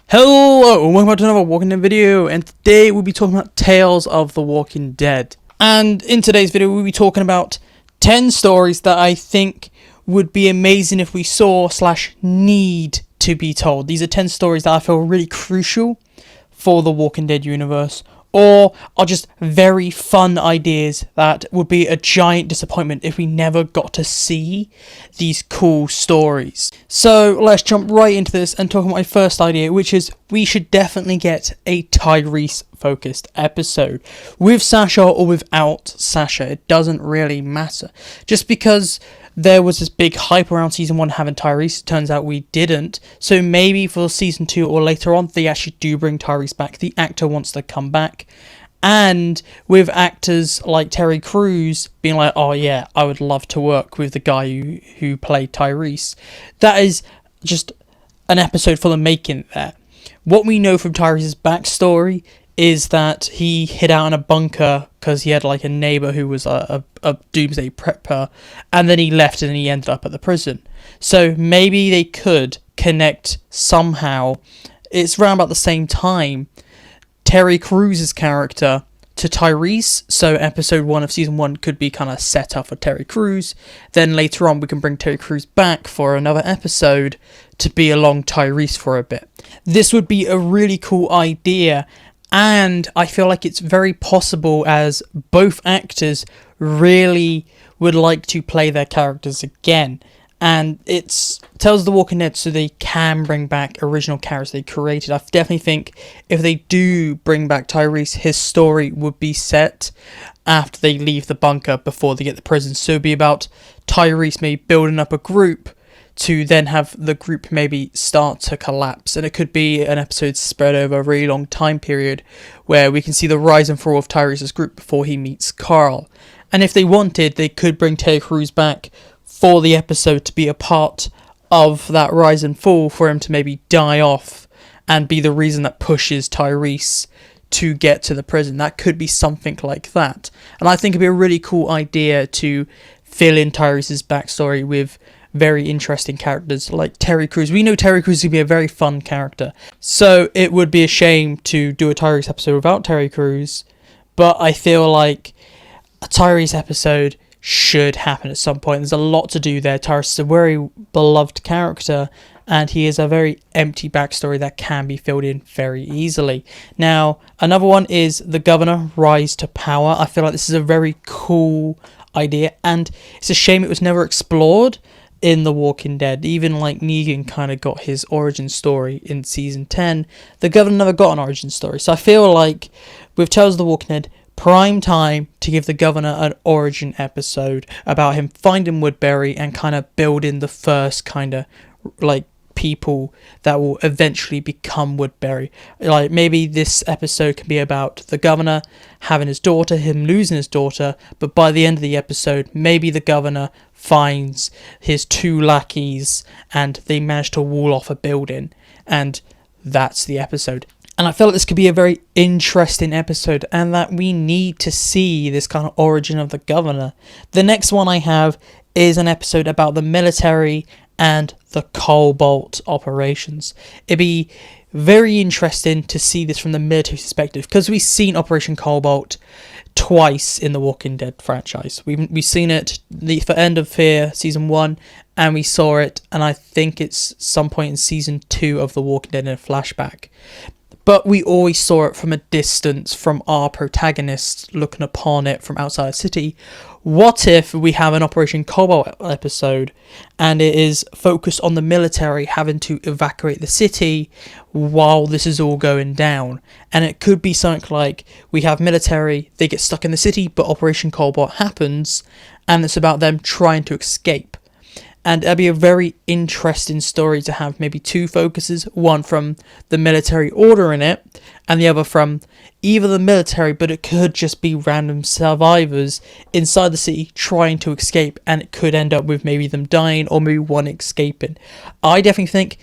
Hello, and welcome back to another Walking Dead video, and today we'll be talking about Tales of the Walking Dead. And in today's video, we'll be talking about 10 stories that I think would be amazing if we saw / need to be told. These are 10 stories that I feel really crucial for the Walking Dead universe, or are just very fun ideas that would be a giant disappointment if we never got to see these cool stories. So let's jump right into this and talk about my first idea, which is we should definitely get a Tyreese focused episode. With Sasha or without Sasha, it doesn't really matter. Just because there was this big hype around season 1 having Tyreese, turns out we didn't. So maybe for season 2 or later on, they actually do bring Tyreese back. The actor wants to come back. And with actors like Terry Crews being like, oh yeah, I would love to work with the guy who played Tyreese. That is just an episode full of making there. What we know from Tyrese's backstory is that he hid out in a bunker because he had like a neighbour who was a doomsday prepper, and then he left and he ended up at the prison. So maybe they could connect somehow. It's around about the same time, Terry Crews' character to Tyreese, so episode 1 of season 1 could be kind of set up for Terry Crews. Then later on we can bring Terry Crews back for another episode to be along Tyreese for a bit. This would be a really cool idea, and I feel like it's very possible as both actors really would like to play their characters again. And it's Tales of the Walking Dead, so they can bring back original characters they created. I definitely think if they do bring back Tyreese, his story would be set after they leave the bunker before they get to prison. So it'd be about Tyreese maybe building up a group to then have the group maybe start to collapse. And it could be an episode spread over a really long time period where we can see the rise and fall of Tyrese's group before he meets Carl. And if they wanted, they could bring Terry Crews back for the episode to be a part of that rise and fall, for him to maybe die off and be the reason that pushes Tyreese to get to the prison. That could be something like that. And I think it'd be a really cool idea to fill in Tyrese's backstory with very interesting characters like Terry Crews. We know Terry Crews is going to be a very fun character, so it would be a shame to do a Tyreese episode without Terry Crews, but I feel like a Tyreese episode should happen at some point. There's a lot to do there. Tyreese is a very beloved character, and he has a very empty backstory that can be filled in very easily. Now, another one is the Governor rise to power. I feel like this is a very cool idea, and it's a shame it was never explored in The Walking Dead. Even like Negan kind of got his origin story in season 10. The Governor never got an origin story. So I feel like with Tales of the Walking Dead, prime time to give the Governor an origin episode about him finding Woodbury and kind of building the first kind of like people that will eventually become Woodbury. Like maybe this episode can be about the Governor having his daughter, him losing his daughter, but by the end of the episode maybe the Governor finds his 2 lackeys and they manage to wall off a building, and that's the episode. And I feel like this could be a very interesting episode, and that we need to see this kind of origin of the Governor. The next one I have is an episode about the military and the Colbalt operations. It'd be very interesting to see this from the military perspective, because we've seen Operation Colbalt twice in the Walking Dead franchise. We've seen it for End of Fear season 1, and we saw it, and I think it's some point in season 2 of The Walking Dead in a flashback. But we always saw it from a distance, from our protagonists looking upon it from outside the city. What if we have an Operation Cobalt episode and it is focused on the military having to evacuate the city while this is all going down? And it could be something like we have military, they get stuck in the city, but Operation Cobalt happens and it's about them trying to escape. And that'd be a very interesting story to have maybe 2 focuses, one from the military ordering it, and the other from either the military, but it could just be random survivors inside the city trying to escape, and it could end up with maybe them dying or maybe one escaping. I definitely think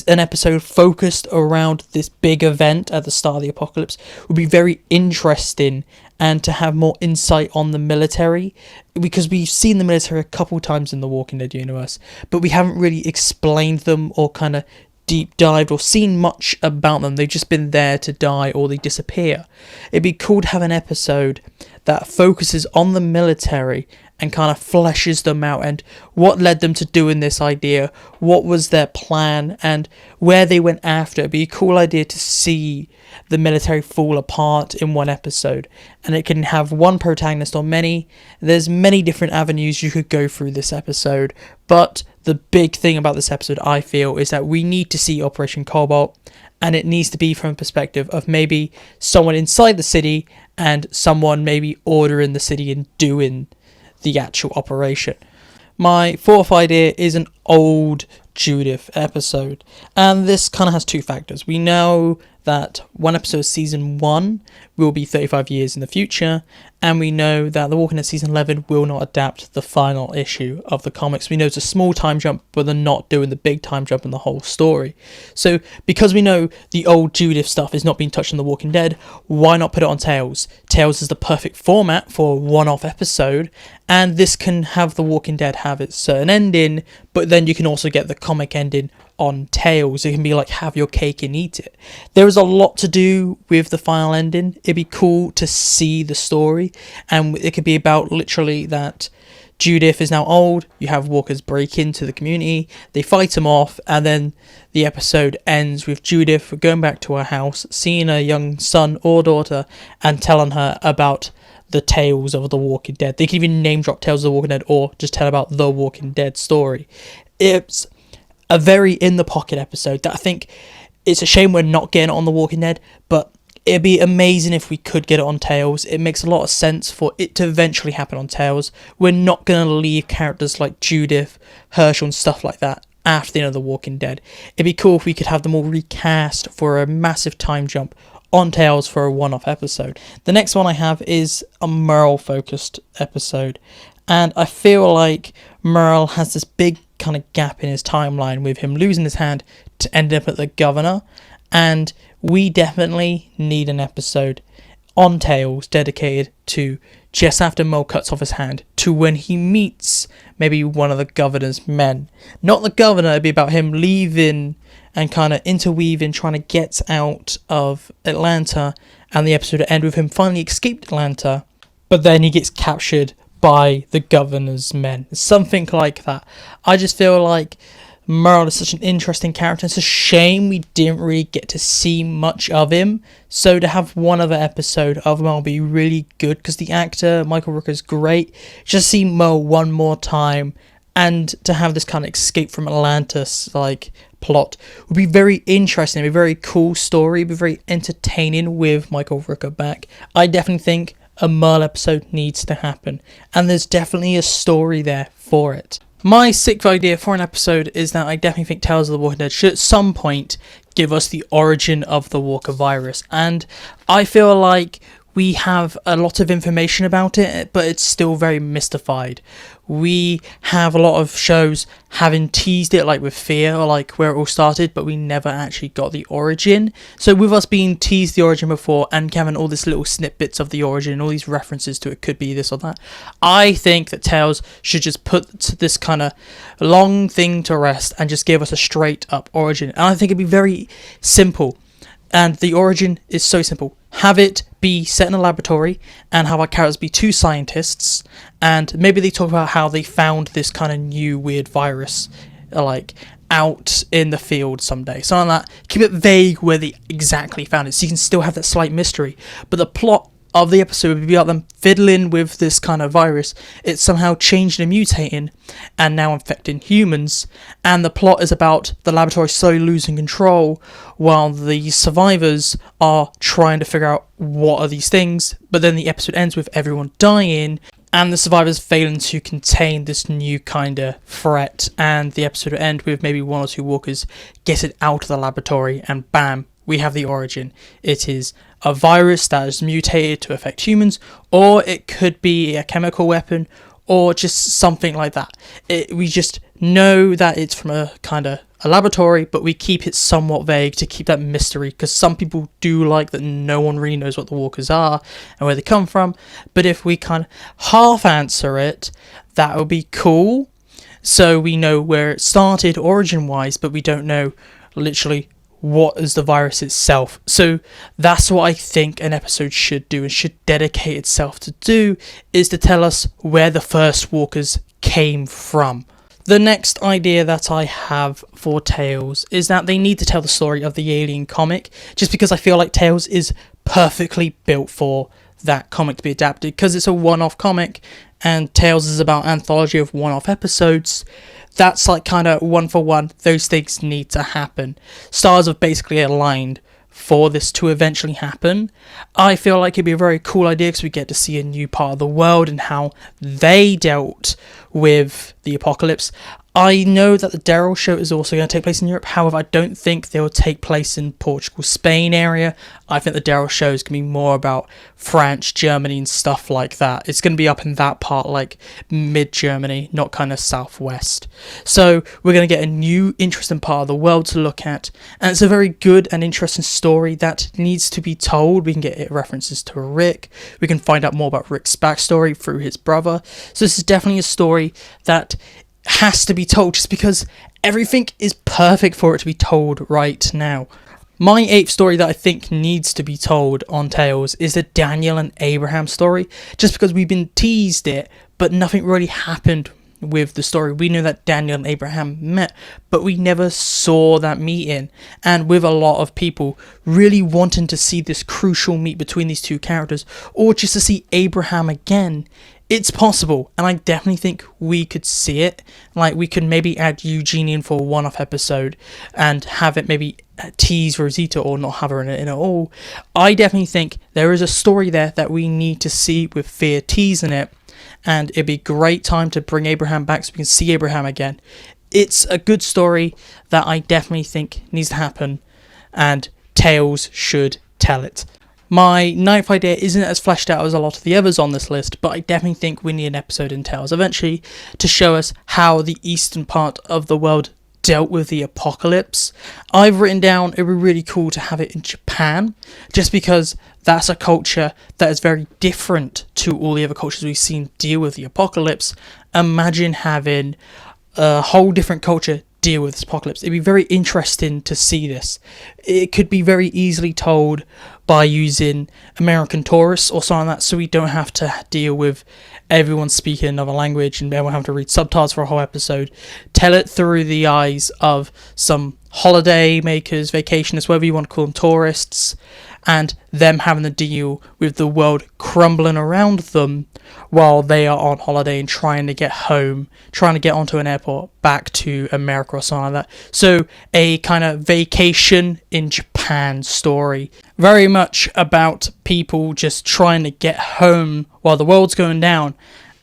an episode focused around this big event at the start of the apocalypse would be very interesting, and to have more insight on the military, because we've seen the military a couple times in the Walking Dead universe, but we haven't really explained them or kind of deep dived or seen much about them. They've just been there to die or they disappear. It'd be cool to have an episode that focuses on the military and kind of fleshes them out and what led them to doing this idea, what was their plan, and where they went after. It'd be a cool idea to see the military fall apart in one episode, and it can have one protagonist or many. There's many different avenues you could go through this episode, but the big thing about this episode, I feel, is that we need to see Operation Colbalt, and it needs to be from a perspective of maybe someone inside the city and someone maybe ordering the city and doing the actual operation. My fourth idea is an old Judith episode, and this kind of has two factors. We know that one episode of season 1 will be 35 years in the future, and we know that The Walking Dead season 11 will not adapt the final issue of the comics. We know it's a small time jump, but they're not doing the big time jump in the whole story. So because we know the old Judith stuff is not being touched in The Walking Dead, why not put it on Tales? Tales is the perfect format for a one-off episode, and this can have The Walking Dead have its certain ending, but then you can also get the comic ending on Tales. It can be like have your cake and eat it. There is a lot to do with the final ending. It'd be cool to see the story, and it could be about literally that Judith is now old, you have walkers break into the community, they fight them off, and then the episode ends with Judith going back to her house, seeing her young son or daughter, and telling her about the tales of The Walking Dead. They can even name drop Tales of The Walking Dead or just tell about The Walking Dead story. It's a very in the pocket episode that I think it's a shame we're not getting it on The Walking Dead, but it'd be amazing if we could get it on Tales. It makes a lot of sense for it to eventually happen on Tales. We're not going to leave characters like Judith, Herschel and stuff like that after the end of The Walking Dead. It'd be cool if we could have them all recast for a massive time jump on Tales for a one-off episode. The next one I have is a Merle focused episode, and I feel like Merle has this big kind of gap in his timeline with him losing his hand to end up at the governor, and we definitely need an episode on Tales dedicated to just after Merle cuts off his hand to when he meets maybe one of the governor's men. Not the governor, it'd be about him leaving and kind of interweaving, trying to get out of Atlanta, and the episode would end with him finally escaped Atlanta, but then he gets captured by the governor's men. Something like that. I just feel like Merle is such an interesting character. It's a shame we didn't really get to see much of him. So to have one other episode of Merle be really good, because the actor, Michael Rooker, is great. Just see Merle one more time, and to have this kind of escape from Atlantis like plot would be very interesting. It'd be a very cool story. It'd be very entertaining with Michael Rooker back. I definitely think a Merle episode needs to happen, and there's definitely a story there for it. My sixth idea for an episode is that I definitely think Tales of the Walking Dead should at some point give us the origin of the Walker virus, and I feel like we have a lot of information about it, but it's still very mystified. We have a lot of shows having teased it, like with Fear, or like where it all started, but we never actually got the origin. So with us being teased the origin before and having all these little snippets of the origin, all these references to it could be this or that, I think that Tales should just put this kind of long thing to rest and just give us a straight up origin. And I think it'd be very simple. And the origin is so simple. Have it be set in a laboratory and have our characters be two scientists, and maybe they talk about how they found this kind of new weird virus like out in the field someday. Something like that. Keep it vague where they exactly found it, so you can still have that slight mystery. But the plot of the episode would be about them fiddling with this kind of virus. It's somehow changed and mutating and now infecting humans, and the plot is about the laboratory slowly losing control while the survivors are trying to figure out what are these things. But then the episode ends with everyone dying and the survivors failing to contain this new kind of threat, and the episode will end with maybe one or two walkers getting out of the laboratory, and bam, we have the origin. It is a virus that is mutated to affect humans, or it could be a chemical weapon, or just something like that. We just know that it's from a kind of a laboratory, but we keep it somewhat vague to keep that mystery, because some people do like that no one really knows what the walkers are and where they come from. But if we kind of half answer it, that would be cool. So we know where it started origin wise, but we don't know literally what is the virus itself. So that's what I think an episode should do and should dedicate itself to do, is to tell us where the first walkers came from. The next idea that I have for Tales is that they need to tell the story of the Alien comic, just because I feel like Tales is perfectly built for that comic to be adapted, because it's a one-off comic and Tales is about anthology of one-off episodes. That's like kind of one for one. Those things need to happen. Stars have basically aligned for this to eventually happen. I feel like it'd be a very cool idea because we get to see a new part of the world and how they dealt with the apocalypse. I know that the Daryl show is also going to take place in Europe. However, I don't think they will take place in Portugal, Spain area. I think the Daryl show is going to be more about France, Germany and stuff like that. It's going to be up in that part, like mid-Germany, not kind of southwest. So we're going to get a new interesting part of the world to look at. And it's a very good and interesting story that needs to be told. We can get references to Rick. We can find out more about Rick's backstory through his brother. So this is definitely a story that has to be told, just because everything is perfect for it to be told right now. My 8th story that I think needs to be told on Tales is the Daniel and Abraham story, just because we've been teased it, but nothing really happened with the story. We know that Daniel and Abraham met, but we never saw that meeting, and with a lot of people really wanting to see this crucial meet between these two characters, or just to see Abraham again. It's possible, and I definitely think we could see it. Like, we could maybe add Eugenie in for a one-off episode and have it maybe tease Rosita or not have her in it at all. I definitely think there is a story there that we need to see with Fear teasing it, and it'd be a great time to bring Abraham back so we can see Abraham again. It's a good story that I definitely think needs to happen, and Tales should tell it. My 9th idea isn't as fleshed out as a lot of the others on this list, but I definitely think we need an episode in Tales eventually to show us how the eastern part of the world dealt with the apocalypse. I've written down it would be really cool to have it in Japan, just because that's a culture that is very different to all the other cultures we've seen deal with the apocalypse. Imagine having a whole different culture deal with this apocalypse. It'd be very interesting to see this. It could be very easily told by using American tourists or something like that, so we don't have to deal with everyone speaking another language and everyone having to read subtitles for a whole episode. Tell it through the eyes of some holiday makers, vacationists, whatever you want to call them, tourists, and them having to deal with the world crumbling around them while they are on holiday and trying to get home, trying to get onto an airport back to America or something like that. So a kind of vacation in Japan story, very much about people just trying to get home while the world's going down,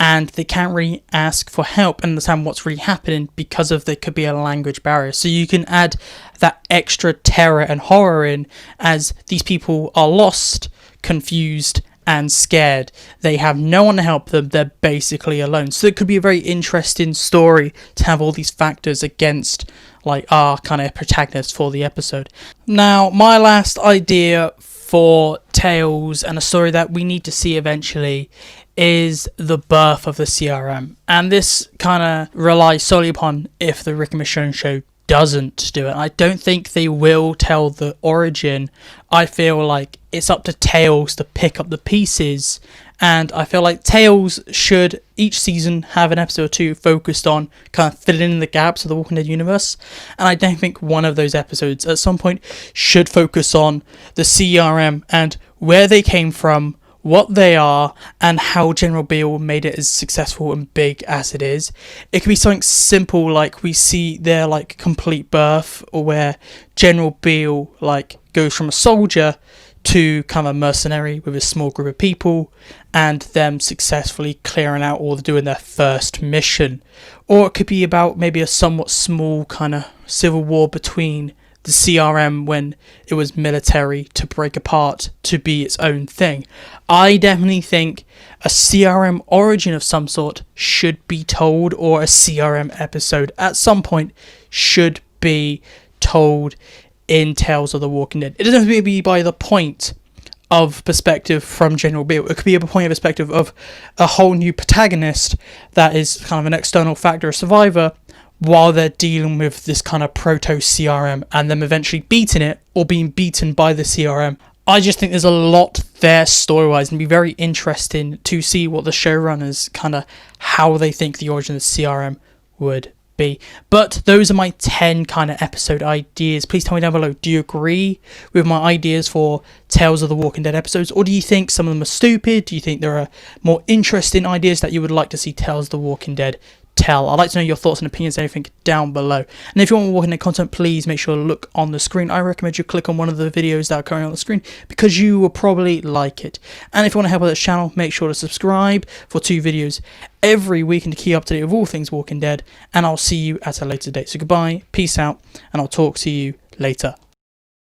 and they can't really ask for help and understand what's really happening because of there could be a language barrier. So you can add that extra terror and horror in, as these people are lost, confused and scared. They have no one to help them. They're basically alone. So it could be a very interesting story to have all these factors against like our kind of protagonist for the episode. Now, my last idea for Tales and a story that we need to see eventually is the birth of the CRM. And this kind of relies solely upon if the Rick and Michonne show doesn't do it. I don't think they will tell the origin. I feel like it's up to Tales to pick up the pieces, and I feel like Tales should each season have an episode or two focused on kind of filling in the gaps of the Walking Dead universe, and I don't think one of those episodes at some point should focus on the CRM and where they came from, what they are, and how General Beale made it as successful and big as it is. It could be something simple like we see their like complete birth, or where General Beale like goes from a soldier to kind of a mercenary with a small group of people, and them successfully clearing out or doing their first mission. Or it could be about maybe a somewhat small kind of civil war between the CRM when it was military to break apart to be its own thing. I definitely think a CRM origin of some sort should be told, or a CRM episode at some point should be told in Tales of the Walking Dead. It doesn't have to be by the point of perspective from General Beale. It could be a point of perspective of a whole new protagonist that is kind of an external factor, a survivor, while they're dealing with this kind of proto CRM and them eventually beating it or being beaten by the CRM. I just think there's a lot there story-wise, and it'd be very interesting to see what the showrunners kind of how they think the origin of the CRM would be. But those are my 10 kind of episode ideas. Please tell me down below, do you agree with my ideas for Tales of the Walking Dead episodes, or do you think some of them are stupid? Do you think there are more interesting ideas that you would like to see Tales of the Walking Dead tell? I'd like to know your thoughts and opinions, anything down below. And if you want more Walking Dead content, please make sure to look on the screen. I recommend you click on one of the videos that are currently on the screen because you will probably like it. And if you want to help with this channel, make sure to subscribe for 2 videos every week and to keep up to date with all things Walking Dead. And I'll see you at a later date. So goodbye, peace out, and I'll talk to you later.